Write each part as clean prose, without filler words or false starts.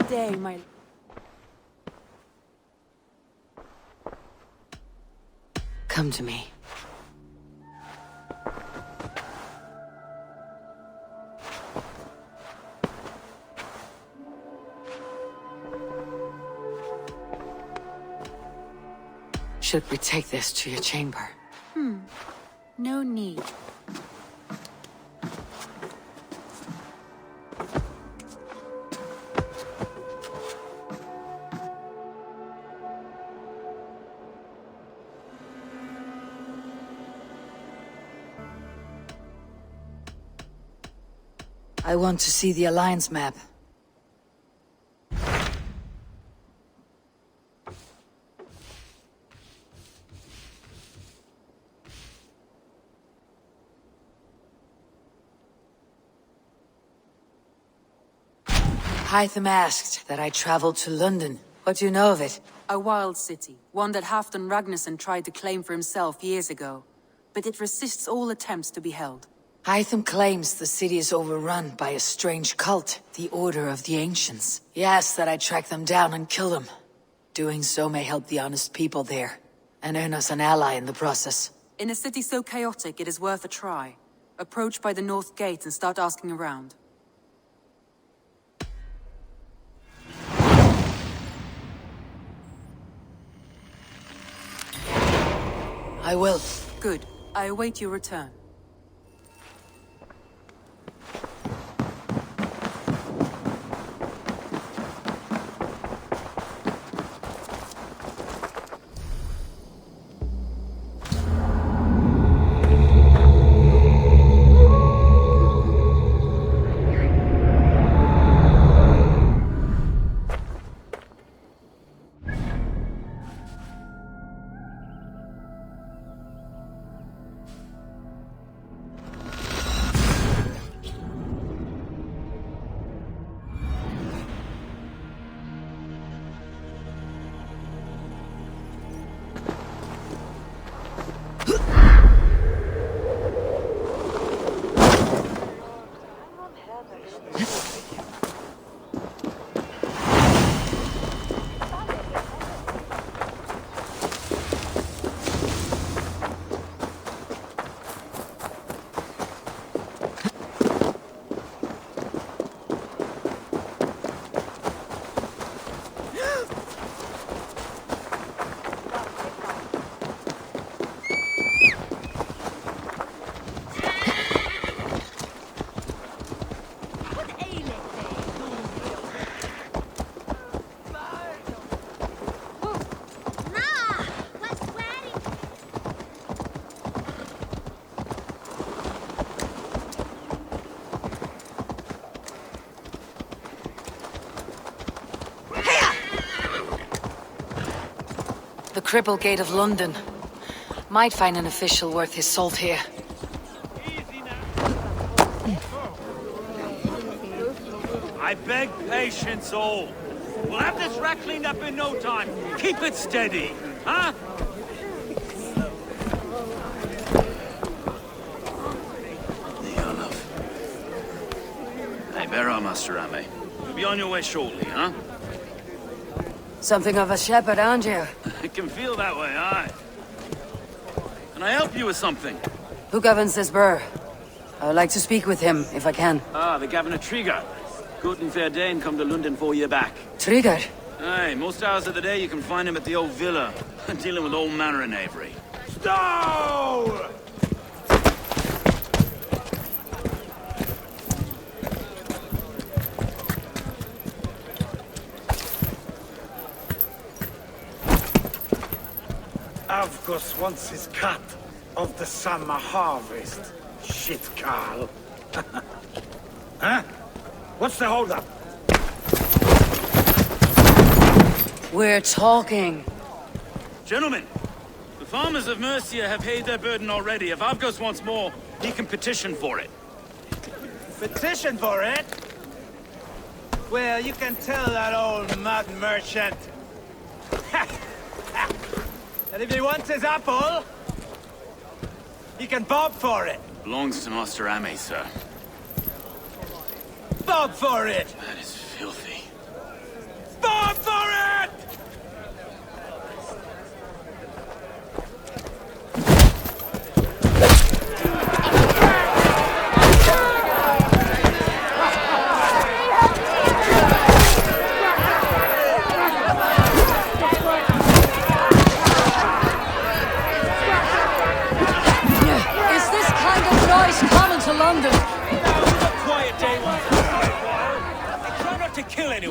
day, my... Come to me. Should we take this to your chamber? No need. I want to see the Alliance map. Hytham asked that I travel to London. What do you know of it? A wild city, one that Halfdan Ragnarsson tried to claim for himself years ago. But it resists all attempts to be held. Hytham claims the city is overrun by a strange cult, the Order of the Ancients. He asks that I track them down and kill them. Doing so may help the honest people there, and earn us an ally in the process. In a city so chaotic, it is worth a try. Approach by the North Gate and start asking around. I will. Good. I await your return. The Cripple Gate of London. Might find an official worth his salt here. I beg patience all. We'll have this wreck cleaned up in no time. Keep it steady, huh? Hey, Vera, Master Armis. You'll be on your way shortly, huh? Something of a shepherd, aren't you? It can feel that way, aye. Can I help you with something? Who governs this burr? I would like to speak with him, if I can. Ah, the Governor Trigger. Good and fair Dane come to London 4 year back. Trigger? Aye, most hours of the day you can find him at the old villa, dealing with all manner of knavery. Stow! Avgos wants his cut of the summer harvest. Shit, Carl. Huh? What's the holdup? We're talking. Gentlemen, the farmers of Mercia have paid their burden already. If Avgos wants more, he can petition for it. Petition for it? Well, you can tell that old mud merchant. And if he wants his apple, he can bob for it. Belongs to Master Armis, sir. Bob for it! That is filthy.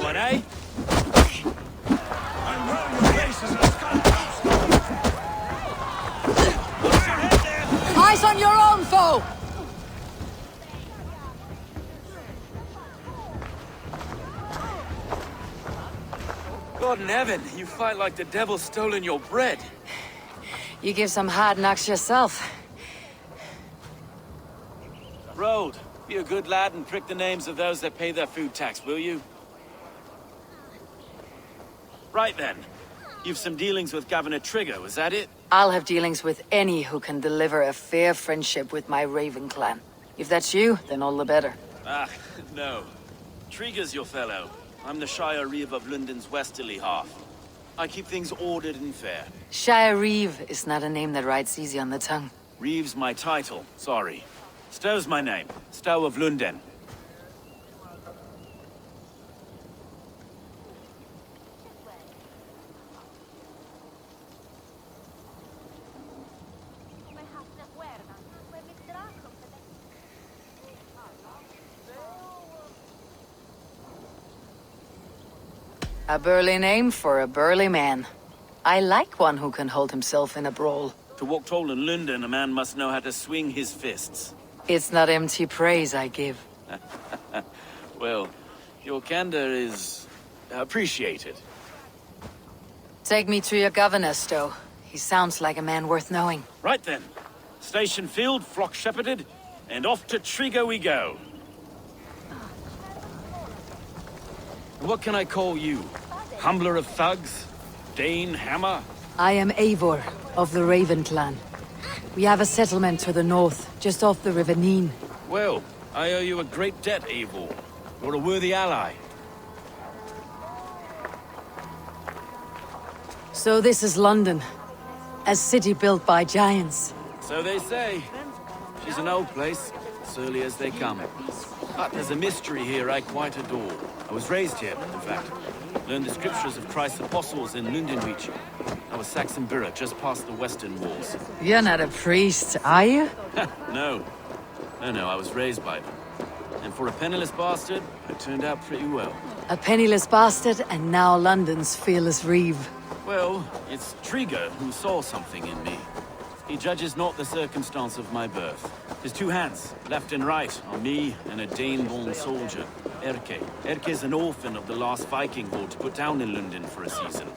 What, eh? Eyes on your own foe! God in heaven, you fight like the devil's stolen your bread. You give some hard knocks yourself. Road, be a good lad and prick the names of those that pay their food tax, will you? Right then. You've some dealings with Governor Trigger, was that it? I'll have dealings with any who can deliver a fair friendship with my Raven clan. If that's you, then all the better. Ah, no. Trigger's your fellow. I'm the Shire Reeve of London's westerly half. I keep things ordered and fair. Shire Reeve is not a name that rides easy on the tongue. Reeve's my title, sorry. Stow's my name. Stow of London. A burly name for a burly man. I like one who can hold himself in a brawl. To walk tall in London, a man must know how to swing his fists. It's not empty praise I give. Well, your candor is appreciated. Take me to your governor, Stowe. He sounds like a man worth knowing. Right then. Station filled, flock shepherded, and off to Trigger we go. What can I call you? Humbler of thugs? Dane Hammer? I am Eivor, of the Raven clan. We have a settlement to the north, just off the River Neen. Well, I owe you a great debt, Eivor. You're a worthy ally. So this is London. A city built by giants. So they say. She's an old place, surly as they come. But there's a mystery here I quite adore. I was raised here, in fact. Learned the scriptures of Christ's apostles in Lundenwich. I was Saxon Borough, just past the western walls. You're not a priest, are you? No. No, I was raised by them. And for a penniless bastard, I turned out pretty well. A penniless bastard, and now London's fearless Reeve. Well, it's Trigger who saw something in me. He judges not the circumstance of my birth. His two hands, left and right, are me and a Dane-born soldier, Erke. Erke's an orphan of the last Viking horde put down in London for a season.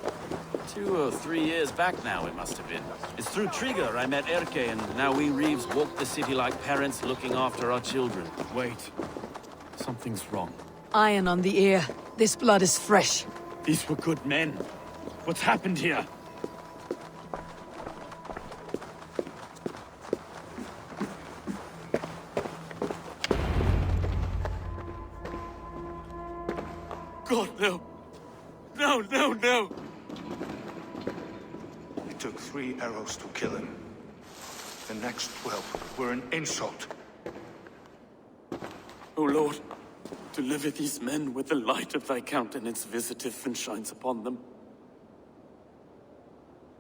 2 or 3 years back now, it must have been. It's through Trigger I met Erke, and now we Reeves walk the city like parents looking after our children. Wait. Something's wrong. Iron on the ear. This blood is fresh. These were good men. What's happened here? God, no. No. It took 3 arrows to kill him. The next 12 were an insult. O Lord, deliver these men with the light of thy countenance visiteth and shines upon them.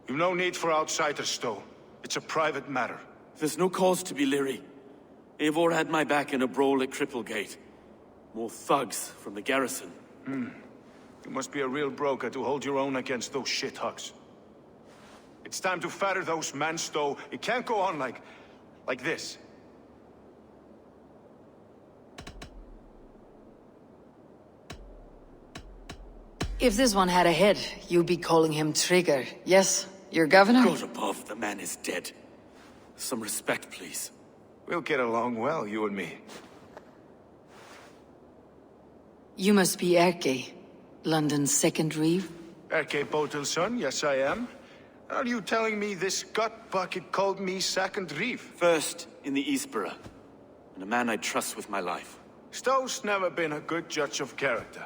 You've no need for outsiders, Stowe. It's a private matter. There's no cause to be leery. Eivor had my back in a brawl at Cripplegate. More thugs from the garrison. You must be a real broker to hold your own against those shithugs. It's time to fetter those men, Stowe. It can't go on like this. If this one had a head, you'd be calling him Trigger, yes? Your governor? God above, the man is dead. Some respect, please. We'll get along well, you and me. You must be Erke, London's second Reeve? Erke Botel's son, yes I am. Are you telling me this gut bucket called me second Reeve? First in the Eastborough, and a man I trust with my life. Stowe's never been a good judge of character.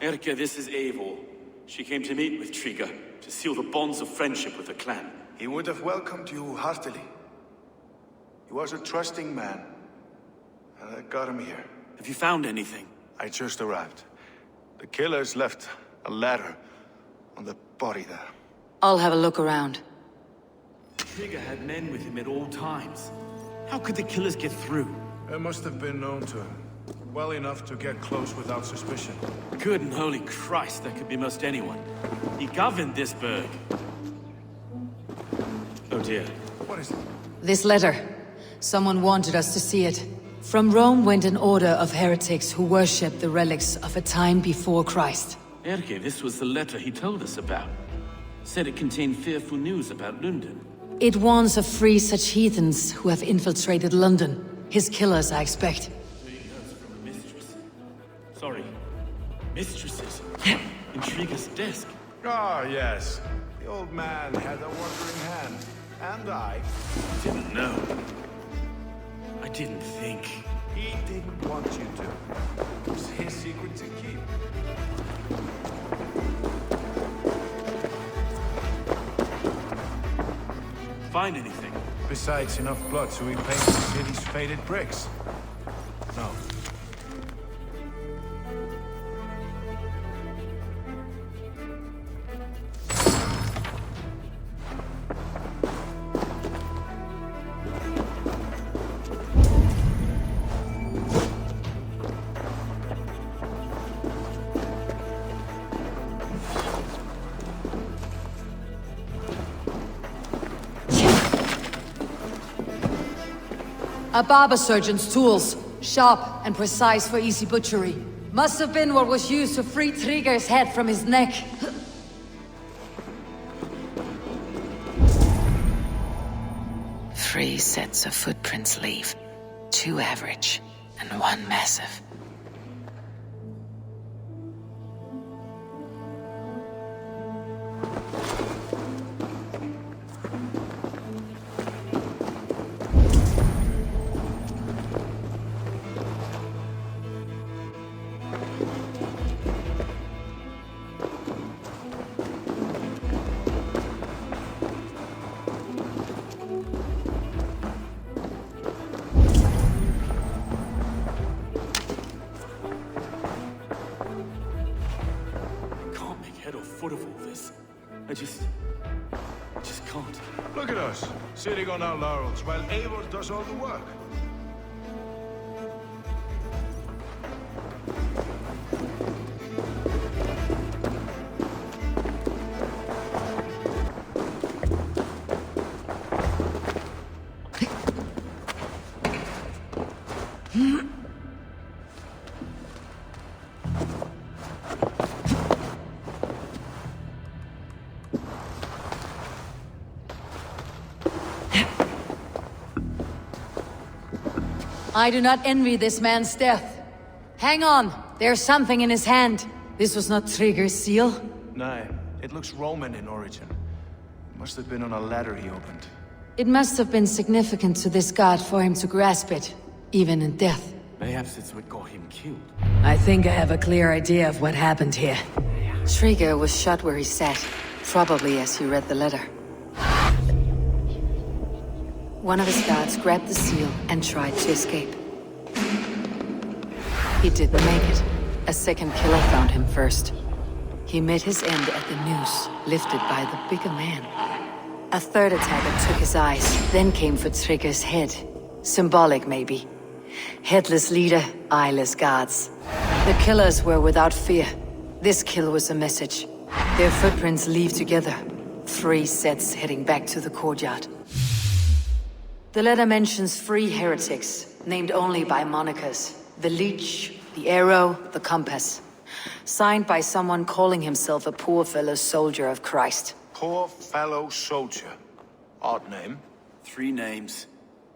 Erke, this is Eivor. She came to meet with Trigger, to seal the bonds of friendship with the clan. He would have welcomed you heartily. He was a trusting man, and I got him here. Have you found anything? I just arrived. The killers left a ladder on the body there. I'll have a look around. Trigger had men with him at all times. How could the killers get through? It must have been known to him. Well enough to get close without suspicion. Good and holy Christ, that could be most anyone. He governed this burg. Oh dear. What is it? This letter. Someone wanted us to see it. From Rome went an order of heretics who worshipped the relics of a time before Christ. Erke, this was the letter he told us about. Said it contained fearful news about London. It warns of free such heathens who have infiltrated London. His killers, I expect. From a mistress. Sorry. Mistresses. Intriguer's desk. Ah, yes. The old man had a wandering hand. And I Didn't know. I didn't think. He didn't want you to. It was his secret to keep. Find anything? Besides enough blood to repaint the city's faded bricks. No. A barber surgeon's tools. Sharp and precise for easy butchery. Must have been what was used to free Trigger's head from his neck. 3 sets of footprints leave. 2 average, and 1 massive. Foot of all this. I just can't. Look at us, sitting on our laurels while Eivor does all the work. I do not envy this man's death. Hang on, there's something in his hand. This was not Trigger's seal. No, it looks Roman in origin. Must have been on a ladder he opened. It must have been significant to this god for him to grasp it, even in death. Perhaps it's what got him killed. I think I have a clear idea of what happened here. Trigger was shot where he sat, probably as he read the letter. One of his guards grabbed the seal and tried to escape. He didn't make it. A second killer found him first. He met his end at the noose, lifted by the bigger man. A third attacker took his eyes, then came for Trigger's head. Symbolic, maybe. Headless leader, eyeless guards. The killers were without fear. This kill was a message. Their footprints leave together. 3 sets heading back to the courtyard. The letter mentions 3 heretics, named only by monikers. The Leech, the Arrow, the Compass. Signed by someone calling himself a poor fellow soldier of Christ. Poor fellow soldier. Odd name. 3 names,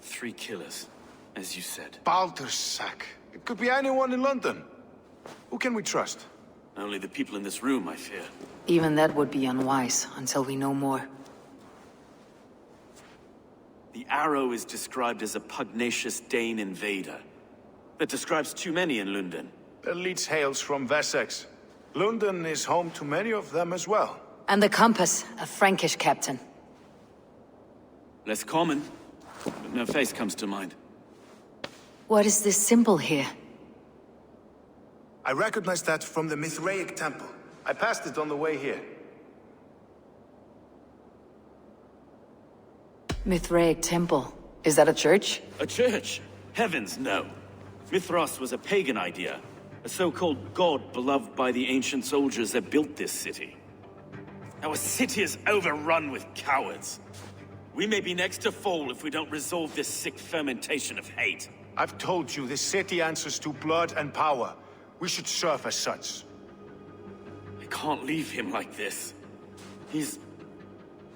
3 killers, as you said. Baldersack. It could be anyone in London. Who can we trust? Only the people in this room, I fear. Even that would be unwise, until we know more. The Arrow is described as a pugnacious Dane invader. That describes too many in London. The Leech hails from Wessex. London is home to many of them as well. And the Compass, a Frankish captain. Less common, but no face comes to mind. What is this symbol here? I recognize that from the Mithraic temple. I passed it on the way here. Mithraic temple. Is that a church? A church? Heavens, no. Mithras was a pagan idea, a so-called god beloved by the ancient soldiers that built this city. Our city is overrun with cowards. We may be next to fall if we don't resolve this sick fermentation of hate. I've told you, this city answers to blood and power. We should serve as such. I can't leave him like this.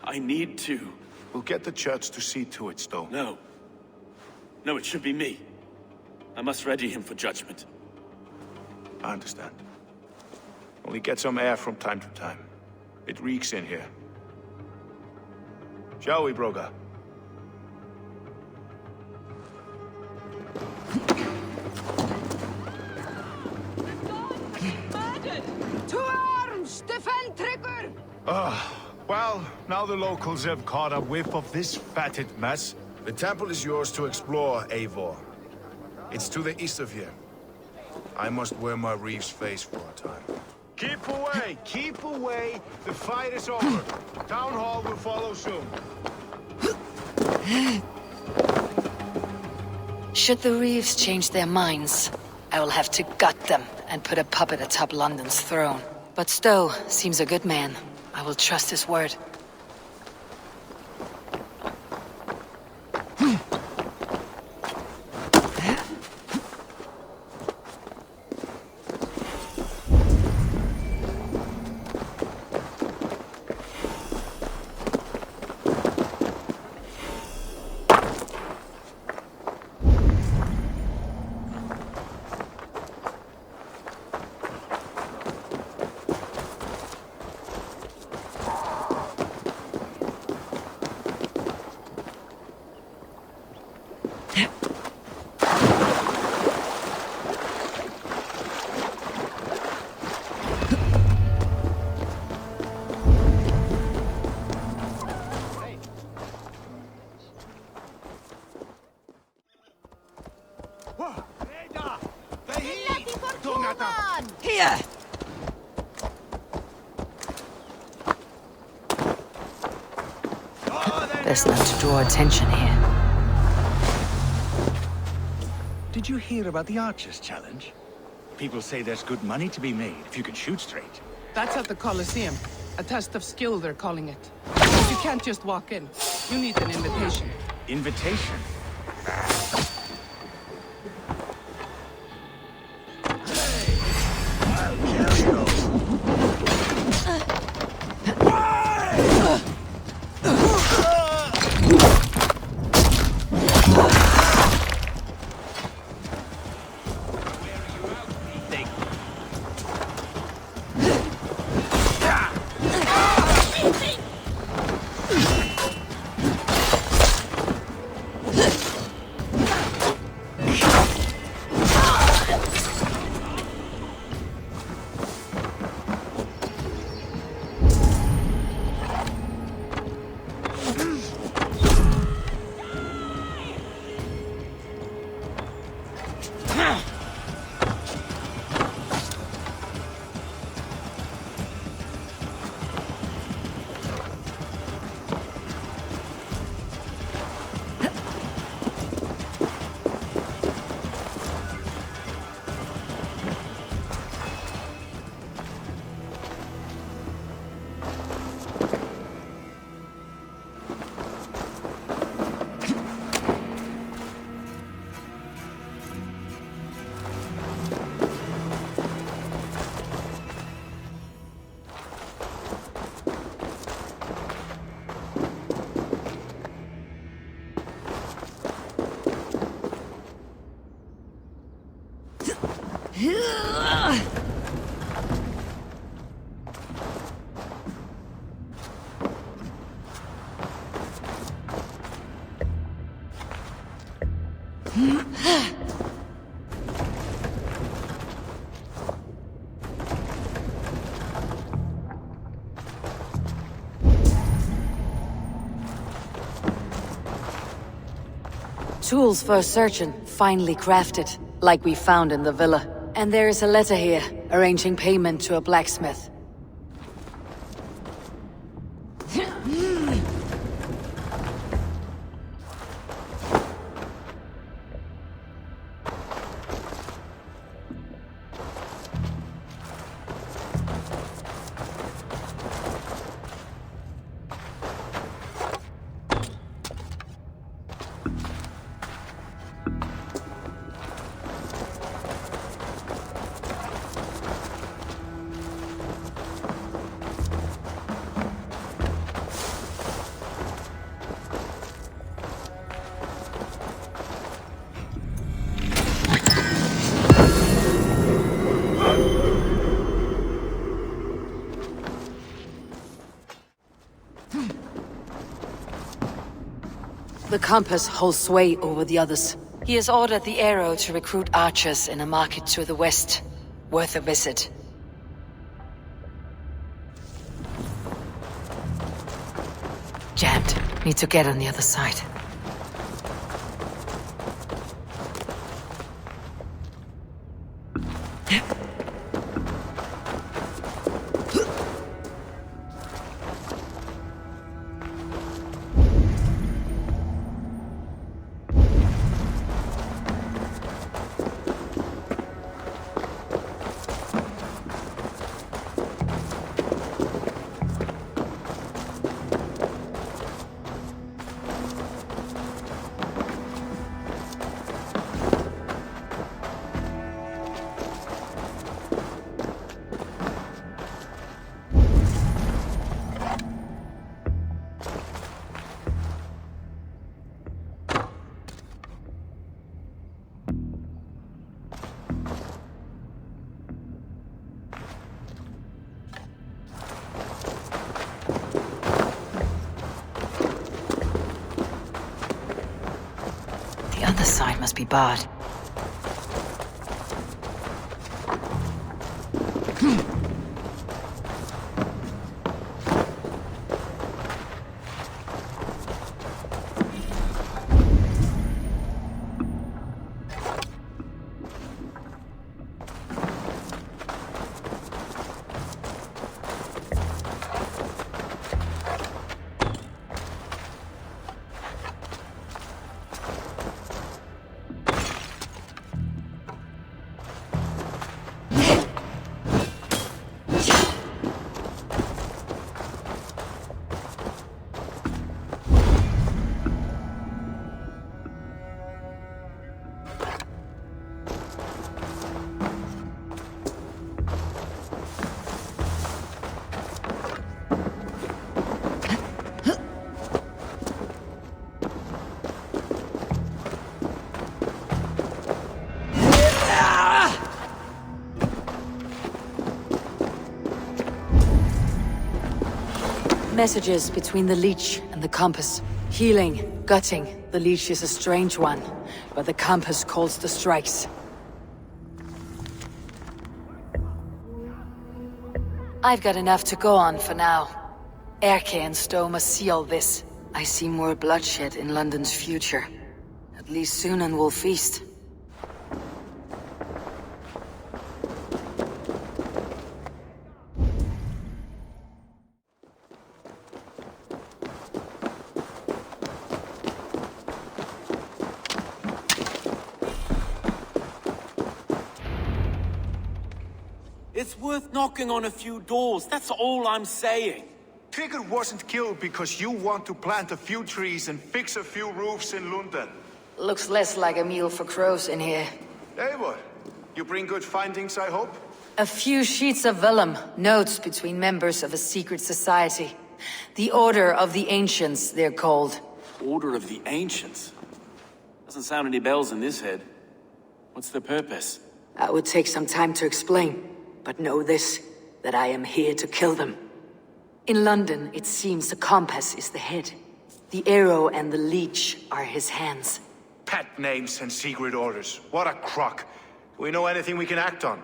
I need to. We'll get the church to see to it, Stowe. No. No, it should be me. I must ready him for judgment. I understand. Only get some air from time to time. It reeks in here. Shall we, Broga? To arms! Defend Trigger! Well, now the locals have caught a whiff of this fatted mess. The temple is yours to explore, Eivor. It's to the east of here. I must wear my Reeves face for a time. Keep away! Keep away! The fight is over. Town Hall will follow soon. Should the Reeves change their minds, I will have to gut them and put a puppet atop London's throne. But Stowe seems a good man. I will trust his word. Here! Best not to draw attention here. Did you hear about the Archers Challenge? People say there's good money to be made if you can shoot straight. That's at the Colosseum. A test of skill, they're calling it. You can't just walk in. You need an invitation. Invitation? Tools for a surgeon, finely crafted, like we found in the villa. And there is a letter here, arranging payment to a blacksmith. The compass holds sway over the others. He has ordered the Arrow to recruit archers in a market to the west. Worth a visit. Jammed. Need to get on the other side. The other side must be barred. Messages between the leech and the compass. Healing, gutting. The leech is a strange one, but the compass calls the strikes. I've got enough to go on for now. Erke and Stowe must seal this. I see more bloodshed in London's future. At least Sunan will feast. It's worth knocking on a few doors, that's all I'm saying. Tigger wasn't killed because you want to plant a few trees and fix a few roofs in London. Looks less like a meal for crows in here. Eivor, you bring good findings, I hope? A few sheets of vellum, notes between members of a secret society. The Order of the Ancients, they're called. Order of the Ancients? Doesn't sound any bells in this head. What's the purpose? That would take some time to explain. But know this, that I am here to kill them. In London, it seems the compass is the head. The arrow and the leech are his hands. Pet names and secret orders. What a crock. Do we know anything we can act on?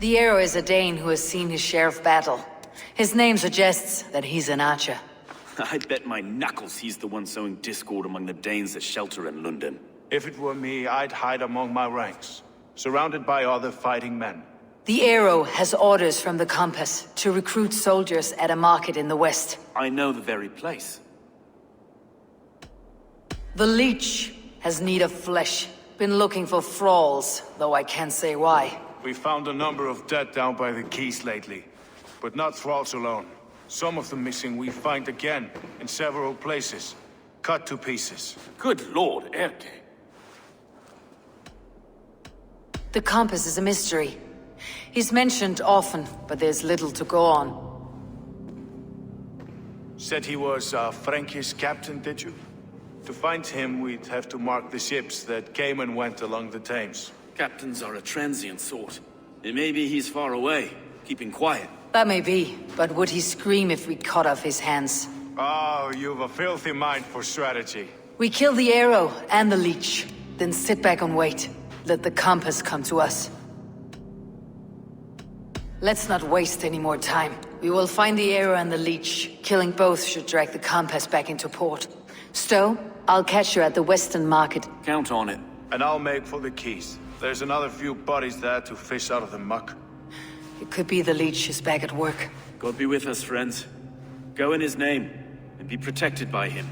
The arrow is a Dane who has seen his share of battle. His name suggests that he's an archer. I bet my knuckles he's the one sowing discord among the Danes that shelter in London. If it were me, I'd hide among my ranks, surrounded by other fighting men. The arrow has orders from the compass to recruit soldiers at a market in the west. I know the very place. The leech has need of flesh. Been looking for thralls, though I can't say why. We found a number of dead down by the quays lately, but not thralls alone. Some of the missing we find again, in several places. Cut to pieces. Good lord, Erke. The compass is a mystery. He's mentioned often, but there's little to go on. Said he was a Frankish captain, did you? To find him, we'd have to mark the ships that came and went along the Thames. Captains are a transient sort. It may be he's far away, keeping quiet. That may be, but would he scream if we cut off his hands? Oh, you've a filthy mind for strategy. We kill the arrow and the leech, then sit back and wait. Let the compass come to us. Let's not waste any more time. We will find the arrow and the leech. Killing both should drag the compass back into port. Stowe, I'll catch you at the Western Market. Count on it. And I'll make for the keys. There's another few bodies there to fish out of the muck. It could be the leech is back at work. God be with us, friends. Go in his name, and be protected by him.